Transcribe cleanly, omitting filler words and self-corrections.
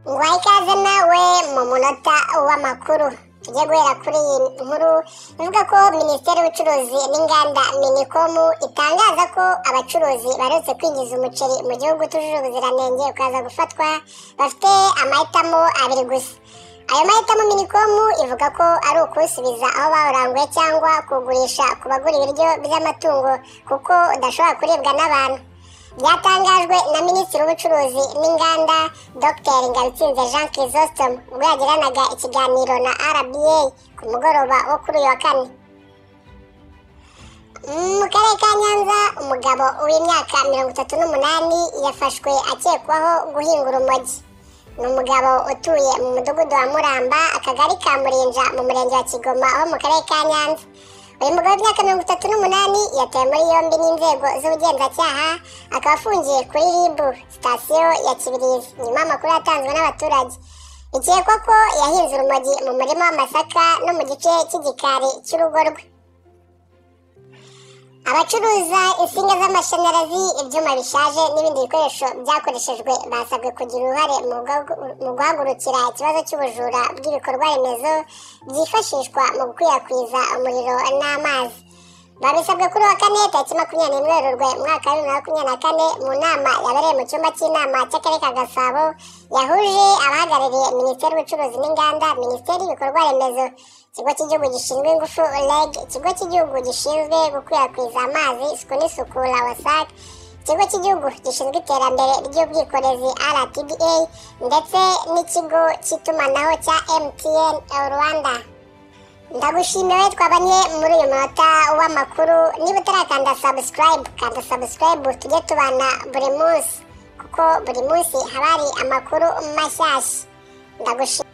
Ngwaye ikaze nawe mu munota w'amakuru. Tujye guhera kuri iyi nkuru ivuga ko Minisiteri y'Ubucuruzi n'Inganda Minicom itangaza ko abacuruzi baretse kwinjiza umuceri mu gihugu utujuje ubuziranenge ukaza gufatwa bafite amahitamo abiri gusa. Ayo mahitamo Minicom ivuga ko ari ukuwusubiza aho bawuranguye cyangwa kugurisha ku bagura ibiryo by'amatungo kuko udashobora kuribwa n'abantu. Byatangajwe na Minisitiri w'Ubucuruzi n'Inganda Dr Ngabitsinze Jean Chrysostome ubwo yagiranaga ikiganiro na RBA ku mugoroba wo kuri uyu wa kane. Mu karere ka Nyanza, umugabo w'imyaka 38 yafashwe akekwaho guhinga urumogi. Ni umugabo utuye mu mudugudu wa Muramba, akagari ka Murinja mu murenge wa Kigoma ho mu karere ka Nyanza. Uyu mugabo w'imyaka 38 yatawe muri yombi n'inzego z'ubugenzacyaha, akaba afungiye kuri RIB sitasiyo ya Kibirizi nyuma y'amakuru yatanzwe n'abaturage. Bikekwa ko yahinze urumogi mu murima w'amasaka no mu gice cy'igikari cy'urugo rwe. Abacuruza insinga z'amashanyarazi, ibyuma bishaje n'ibindi bikoresho byakoreshejwe basabwe kugira uruhare mu guhagurukira ikibazo cy'ubujura bw'ibikorwa remezo byifashishwa mu gukwirakwiza umuriro n'amazi. Babisabwe kuri wa kane tariki 20 Werurwe mwaka wa 2024 mu nama yabereye mu cyumba cy'inama cy'akarere ka Gasabo yahuje abahagarariye Minisiteri y'Ubucuruzi n'Inganda, Minisiteri y'Ibikorwa Remezo, Ikigo cy'Igihugu gishinzwe ingufu REG, Ikigo cy'Igihugu gishinzwe gukwirakwiza amazi, isuku n'isukura WASAC, Ikigo cy'Igihugu gishinzwe iterambere ry'ubwikorezi RTDA ndetse n'ikigo cy'itumanaho cya MTN Rwanda. Ndagushimiye twabanye muri uyu munota w'amakuru. Niba utarakanda subscribe, kanda subscribe tujye tubana buri munsi kuko buri munsi haba hari amakuru mashyashya. Ndagushimiye.